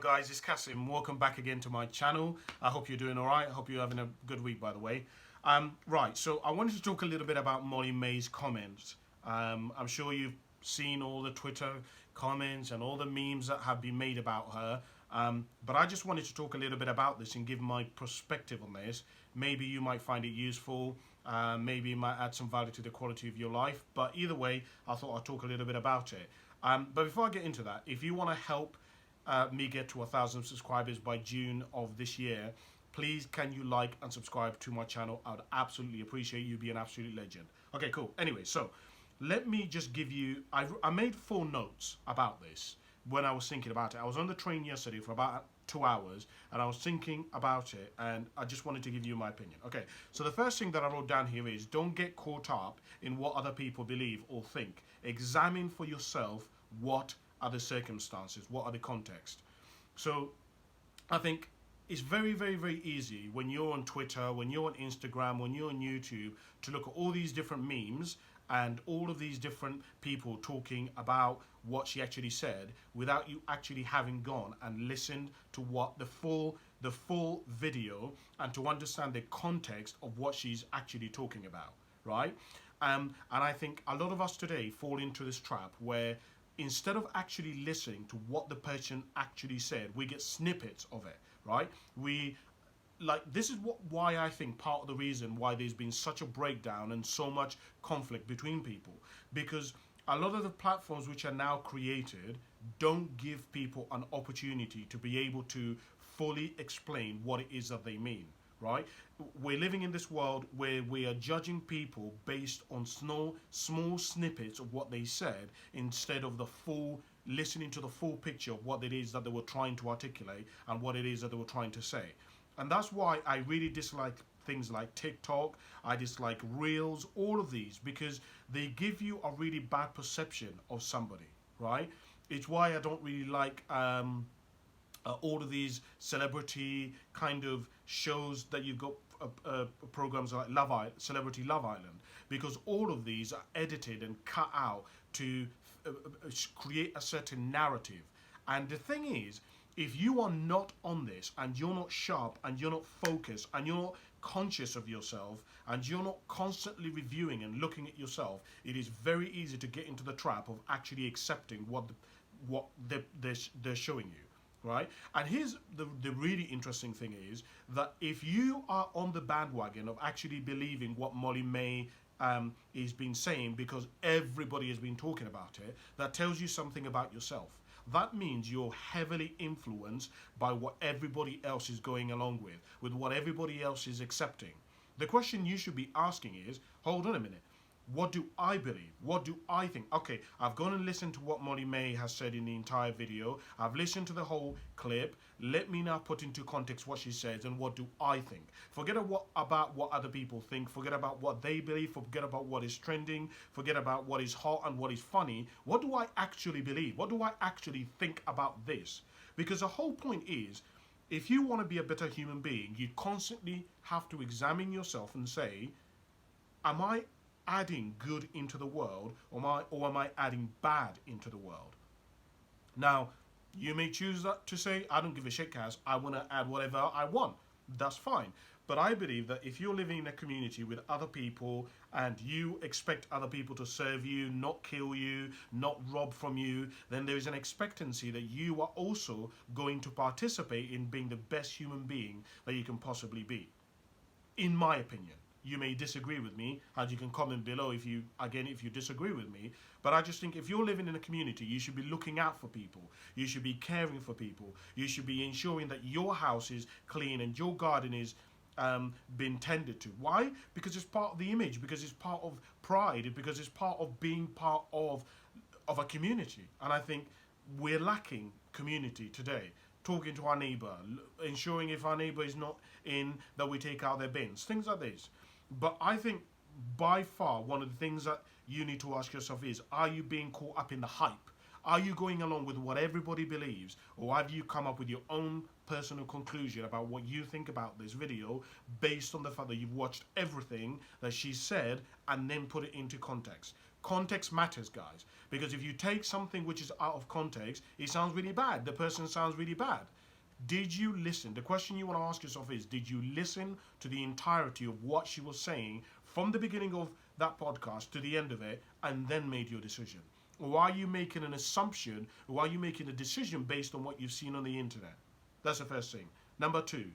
guys, it's Kasim. Welcome back again to my channel. I hope you're doing all right. I hope you're having a good week, by the way. Right, so I wanted to talk a little bit about Molly-Mae's comments. I'm sure you've seen all the Twitter comments and all the memes that have been made about her. But I just wanted to talk a little bit about this and give my perspective on this. Maybe you might find it useful. Maybe it might add some value to the quality of your life. But either way, I thought I'd talk a little bit about it. But before I get into that, if you want to help me get to 1,000 subscribers by June of this year, please can you like and subscribe to my channel? I would absolutely appreciate you. Be an absolute legend. Okay, cool. Anyway, so let me just give you, I made 4 notes about this when I was thinking about it. I was on the train yesterday for about 2 hours and I was thinking about it, and I just wanted to give you my opinion. Okay, so the first thing that I wrote down here is don't get caught up in what other people believe or think. Examine for yourself what are the circumstances, what are the context. So I think it's very, very, very easy when you're on Twitter, when you're on Instagram, when you're on YouTube, to look at all these different memes and all of these different people talking about what she actually said without you actually having gone and listened to what the full video and to understand the context of what she's actually talking about, right? And I think a lot of us today fall into this trap where instead of actually listening to what the person actually said, we get snippets of it, right? This is why I think part of the reason why there's been such a breakdown and so much conflict between people, because a lot of the platforms which are now created don't give people an opportunity to be able to fully explain what it is that they mean, right? We're living in this world where we are judging people based on small snippets of what they said instead of listening to the full picture of what it is that they were trying to articulate and what it is that they were trying to say. And that's why I really dislike things like TikTok, I dislike Reels, all of these, because they give you a really bad perception of somebody, right? It's why I don't really like all of these celebrity kind of shows that you've got programs like Celebrity Love Island, because all of these are edited and cut out to create a certain narrative. And the thing is, if you are not on this and you're not sharp and you're not focused and you're not conscious of yourself and you're not constantly reviewing and looking at yourself, it is very easy to get into the trap of actually accepting what they're showing you, right? And here's the really interesting thing is that if you are on the bandwagon of actually believing what Molly-Mae is been saying because everybody has been talking about it, that tells you something about yourself. That means you're heavily influenced by what everybody else is going along with what everybody else is accepting. The question you should be asking is, hold on a minute, what do I believe? What do I think? Okay, I've gone and listened to what Molly-Mae has said in the entire video. I've listened to the whole clip. Let me now put into context what she says and what do I think. Forget about what other people think. Forget about what they believe. Forget about what is trending. Forget about what is hot and what is funny. What do I actually believe? What do I actually think about this? Because the whole point is, if you want to be a better human being, you constantly have to examine yourself and say, am I adding good into the world, or am I adding bad into the world? Now, you may choose to say, I don't give a shit, Kaz, I want to add whatever I want. That's fine. But I believe that if you're living in a community with other people and you expect other people to serve you, not kill you, not rob from you, then there is an expectancy that you are also going to participate in being the best human being that you can possibly be. In my opinion. You may disagree with me, and you can comment below if you disagree with me. But I just think if you're living in a community, you should be looking out for people. You should be caring for people. You should be ensuring that your house is clean and your garden is been tended to. Why? Because it's part of the image, because it's part of pride, because it's part of being part of a community. And I think we're lacking community today. Talking to our neighbour, ensuring if our neighbour is not in, that we take out their bins, things like this. But I think by far one of the things that you need to ask yourself is, are you being caught up in the hype? Are you going along with what everybody believes, or have you come up with your own personal conclusion about what you think about this video based on the fact that you've watched everything that she said and then put it into context? Context matters, guys, because if you take something which is out of context, it sounds really bad. The person sounds really bad. Did you listen? The question you want to ask yourself is, did you listen to the entirety of what she was saying from the beginning of that podcast to the end of it, and then made your decision? Or are you making an assumption, or are you making a decision based on what you've seen on the internet? That's the first thing. Number two,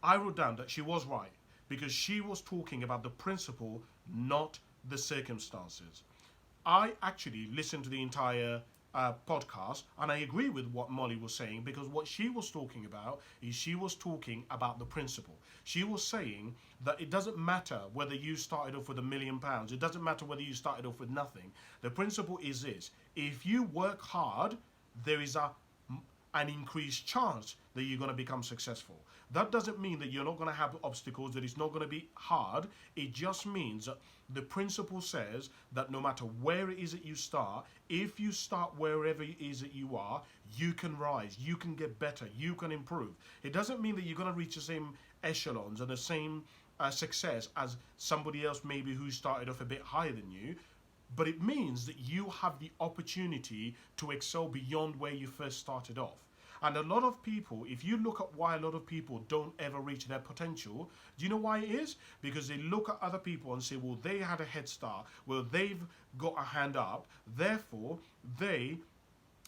I wrote down that she was right, because she was talking about the principle, not the circumstances. I actually listened to the entire podcast, and I agree with what Molly was saying, because what she was talking about is she was talking about the principle. She was saying that it doesn't matter whether you started off with £1 million, it doesn't matter whether you started off with nothing. The principle is this: if you work hard, there is an increased chance that you're going to become successful. That doesn't mean that you're not going to have obstacles, that it's not going to be hard. It just means that the principle says that no matter where it is that you start, if you start wherever it is that you are, you can rise, you can get better, you can improve. It doesn't mean that you're going to reach the same echelons and the same success as somebody else maybe who started off a bit higher than you, but it means that you have the opportunity to excel beyond where you first started off. And a lot of people, if you look at why a lot of people don't ever reach their potential, do you know why it is? Because they look at other people and say, well, they had a head start, well, they've got a hand up, therefore they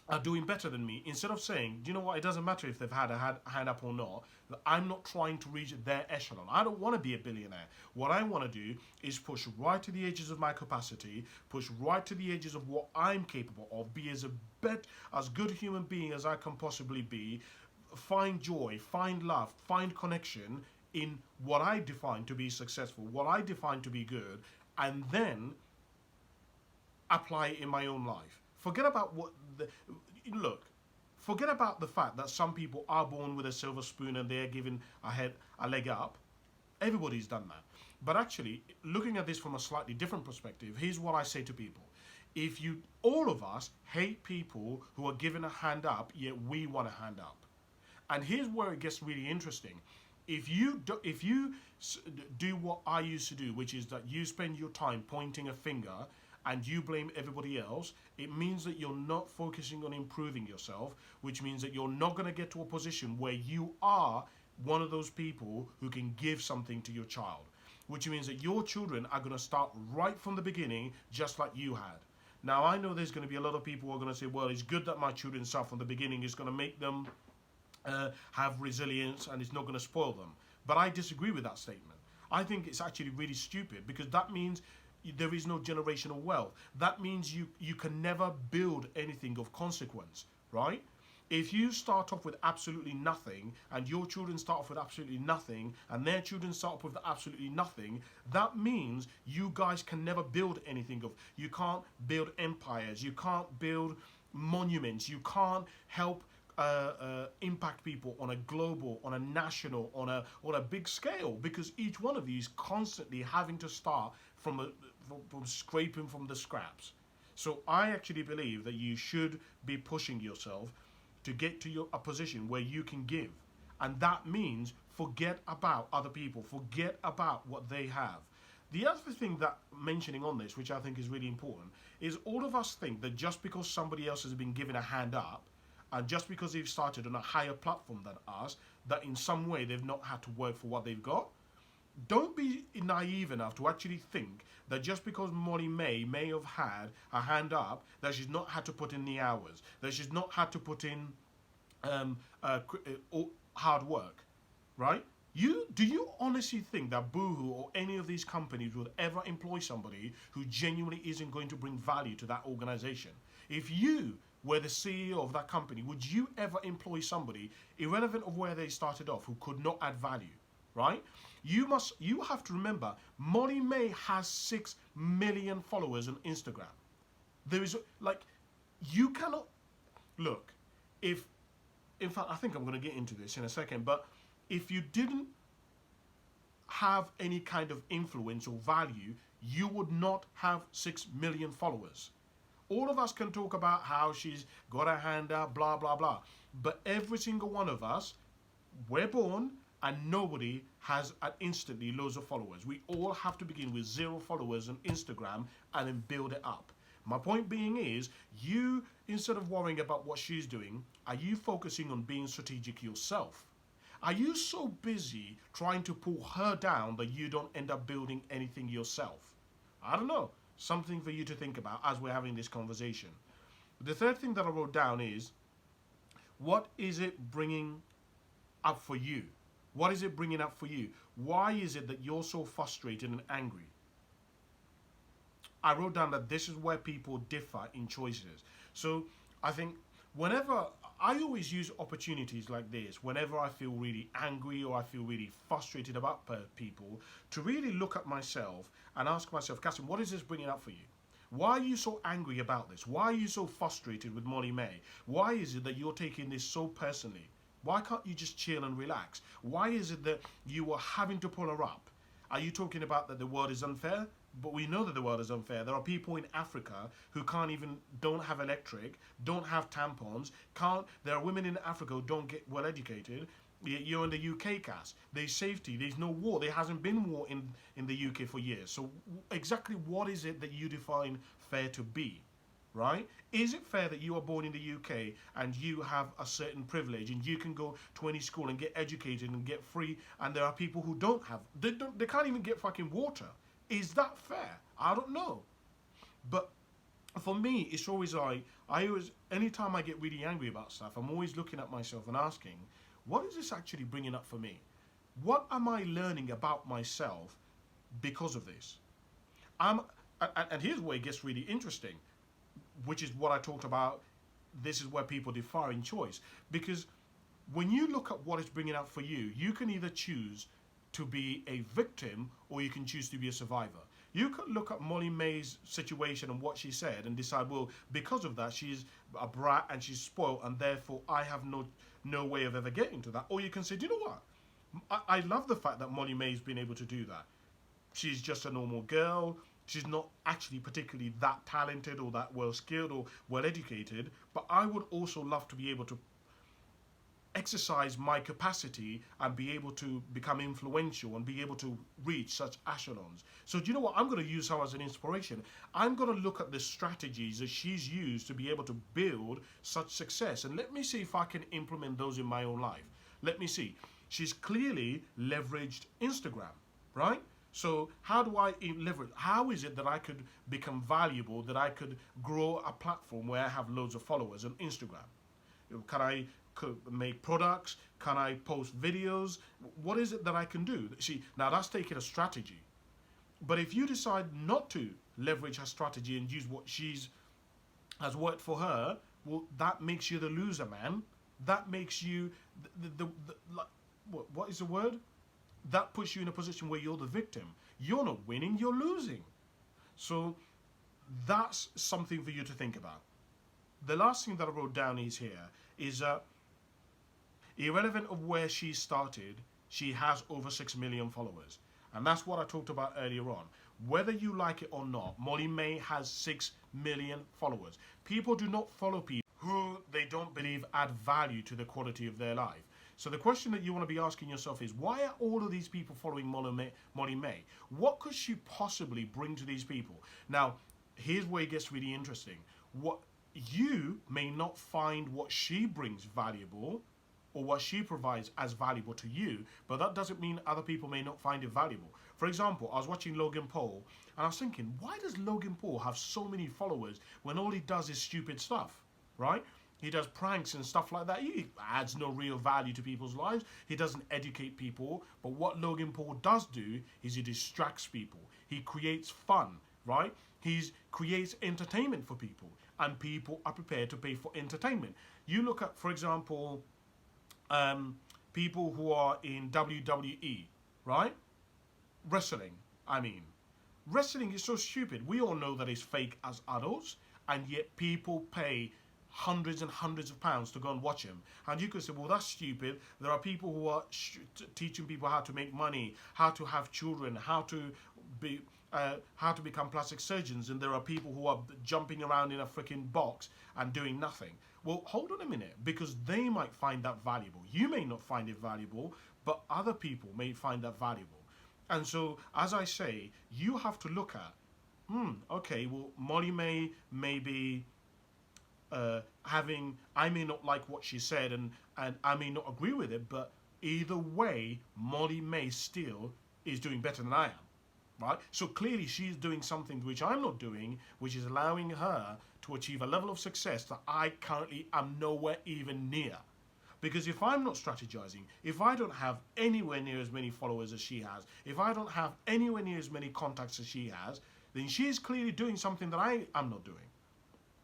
are doing better than me. Instead of saying, do you know what, it doesn't matter if they've had a hand up or not, I'm not trying to reach their echelon. I don't want to be a billionaire. What I want to do is push right to the edges of my capacity, push right to the edges of what I'm capable of, be as good a human being as I can possibly be, find joy, find love, find connection in what I define to be successful, what I define to be good, and then apply it in my own life. Forget about forget about the fact that some people are born with a silver spoon and they're given a leg up. Everybody's done that. But actually, looking at this from a slightly different perspective, here's what I say to people. All of us hate people who are given a hand up, yet we want a hand up. And here's where it gets really interesting. If you do what I used to do, which is that you spend your time pointing a finger and you blame everybody else, it means that you're not focusing on improving yourself, which means that you're not going to get to a position where you are one of those people who can give something to your child, which means that your children are going to start right from the beginning, just like you had. Now, I know there's going to be a lot of people who are going to say, well, it's good that my children start from the beginning. It's going to make them have resilience and it's not going to spoil them. But I disagree with that statement. I think it's actually really stupid, because that means there is no generational wealth. That means you can never build anything of consequence, right? If you start off with absolutely nothing and your children start off with absolutely nothing and their children start off with absolutely nothing, that means you guys can never build anything you can't build empires, you can't build monuments, you can't help impact people on a global, on a national, on a big scale, because each one of you is constantly having to start from scraping from the scraps. So I actually believe that you should be pushing yourself to get to a position where you can give. And that means forget about other people, forget about what they have. The other thing that mentioning on this, which I think is really important, is all of us think that just because somebody else has been given a hand up, and just because they've started on a higher platform than us, that in some way they've not had to work for what they've got. Don't be naive enough to actually think that just because Molly-Mae may have had a hand up, that she's not had to put in the hours, that she's not had to put in hard work, right? Do you honestly think that Boohoo or any of these companies would ever employ somebody who genuinely isn't going to bring value to that organization? If you were the CEO of that company, would you ever employ somebody, irrelevant of where they started off, who could not add value, right? You have to remember, Molly-Mae has 6 million followers on Instagram. You cannot, look, in fact, I think I'm going to get into this in a second, but if you didn't have any kind of influence or value, you would not have 6 million followers. All of us can talk about how she's got her hand up, blah, blah, blah. But every single one of us, we're born and nobody has instantly loads of followers. We all have to begin with 0 followers on Instagram and then build it up. My point being is, you, instead of worrying about what she's doing, are you focusing on being strategic yourself? Are you so busy trying to pull her down that you don't end up building anything yourself? I don't know. Something for you to think about as we're having this conversation. The third thing that I wrote down is, what is it bringing up for you? What is it bringing up for you? Why is it that you're so frustrated and angry? I wrote down that this is where people differ in choices. So I think whenever, I always use opportunities like this, whenever I feel really angry or I feel really frustrated about people, to really look at myself and ask myself, Catherine, what is this bringing up for you? Why are you so angry about this? Why are you so frustrated with Molly-Mae? Why is it that you're taking this so personally? Why can't you just chill and relax? Why is it that you are having to pull her up? Are you talking about that the world is unfair? But we know that the world is unfair. There are people in Africa who don't have electric, don't have tampons, there are women in Africa who don't get well educated. You're in the UK, Cass. There's safety, there's no war. There hasn't been war in the UK for years. So exactly what is it that you define fair to be, right? Is it fair that you are born in the UK and you have a certain privilege and you can go to any school and get educated and get free, and there are people who don't have, they can't even get fucking water? Is that fair? I don't know. But for me, it's always like, anytime I get really angry about stuff, I'm always looking at myself and asking, what is this actually bringing up for me? What am I learning about myself because of this? And here's where it gets really interesting, which is what I talked about. This is where people differ in choice. Because when you look at what it's bringing up for you, you can either choose to be a victim or you can choose to be a survivor. You could look at Molly-Mae's situation and what she said and decide, well, because of that, she's a brat and she's spoiled and therefore I have no way of ever getting to that. Or you can say, do you know what? I love the fact that Molly-Mae's been able to do that. She's just a normal girl. She's not actually particularly that talented or that well-skilled or well-educated. But I would also love to be able to exercise my capacity and be able to become influential and be able to reach such echelons. So do you know what? I'm going to use her as an inspiration. I'm going to look at the strategies that she's used to be able to build such success, and let me see if I can implement those in my own life. Let me see. She's clearly leveraged Instagram, right? So how do I leverage? How is it that I could become valuable, that I could grow a platform where I have loads of followers on Instagram? Can I make products? Can I post videos? What is it that I can do? See, now that's taking a strategy. But if you decide not to leverage her strategy and use what has worked for her, well, that makes you the loser, man. That makes you what is the word? That puts you in a position where you're the victim. You're not winning, you're losing. So that's something for you to think about. The last thing that I wrote down is irrelevant of where she started, she has over 6 million followers. And that's what I talked about earlier on. Whether you like it or not, Molly-Mae has 6 million followers. People do not follow people who they don't believe add value to the quality of their life. So the question that you want to be asking yourself is, why are all of these people following Molly-Mae? What could she possibly bring to these people? Now, here's where it gets really interesting. What you may not find what she brings valuable or what she provides as valuable to you, but that doesn't mean other people may not find it valuable. For example, I was watching Logan Paul and I was thinking, why does Logan Paul have so many followers when all he does is stupid stuff, right? He does pranks and stuff like that. He adds no real value to people's lives. He doesn't educate people. But what Logan Paul does do is he distracts people. He creates fun, right? He creates entertainment for people. And people are prepared to pay for entertainment. You look at, for example, people who are in WWE, right? Wrestling, I mean. Wrestling is so stupid. We all know that it's fake as adults. And yet people pay hundreds and hundreds of pounds to go and watch him. And you could say, well, that's stupid. There are people who are teaching people how to make money, how to have children, how to become plastic surgeons, and there are people who are jumping around in a freaking box and doing nothing. Well, hold on a minute, because they might find that valuable. You may not find it valuable, but other people may find that valuable. And so, as I say, you have to look at, okay, well, Molly-Mae may be I may not like what she said, and I may not agree with it, but either way, Molly-Mae still is doing better than I am, right? So clearly she's doing something which I'm not doing, which is allowing her to achieve a level of success that I currently am nowhere even near. Because if I'm not strategizing, if I don't have anywhere near as many followers as she has, if I don't have anywhere near as many contacts as she has, then she's clearly doing something that I am not doing.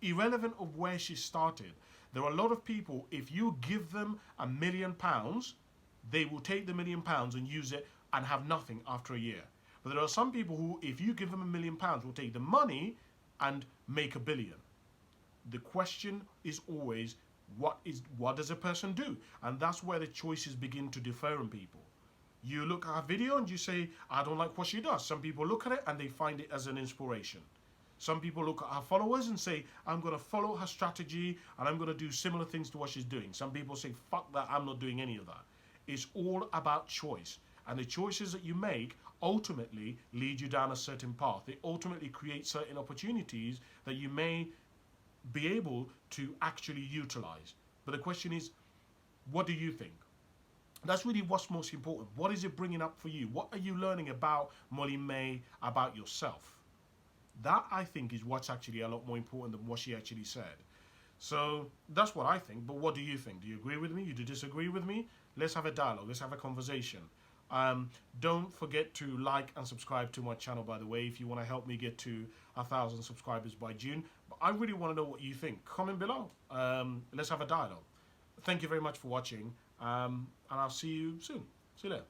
Irrelevant of where she started, there are a lot of people, if you give them £1 million, they will take the £1 million and use it and have nothing after a year. But there are some people who, if you give them £1 million, will take the money and make $1 billion. The question is always, what does a person do? And that's where the choices begin to differ in people. You look at a video and you say, I don't like what she does. Some people look at it and they find it as an inspiration. Some people look at her followers and say, I'm going to follow her strategy and I'm going to do similar things to what she's doing. Some people say, fuck that, I'm not doing any of that. It's all about choice. And the choices that you make ultimately lead you down a certain path. They ultimately create certain opportunities that you may be able to actually utilize. But the question is, what do you think? That's really what's most important. What is it bringing up for you? What are you learning about Molly-Mae, about yourself? That, I think, is what's actually a lot more important than what she actually said. So that's what I think. But what do you think? Do you agree with me? Do you disagree with me? Let's have a dialogue. Let's have a conversation. Don't forget to like and subscribe to my channel, by the way, if you want to help me get to 1,000 subscribers by June. But I really want to know what you think. Comment below. Let's have a dialogue. Thank you very much for watching. And I'll see you soon. See you later.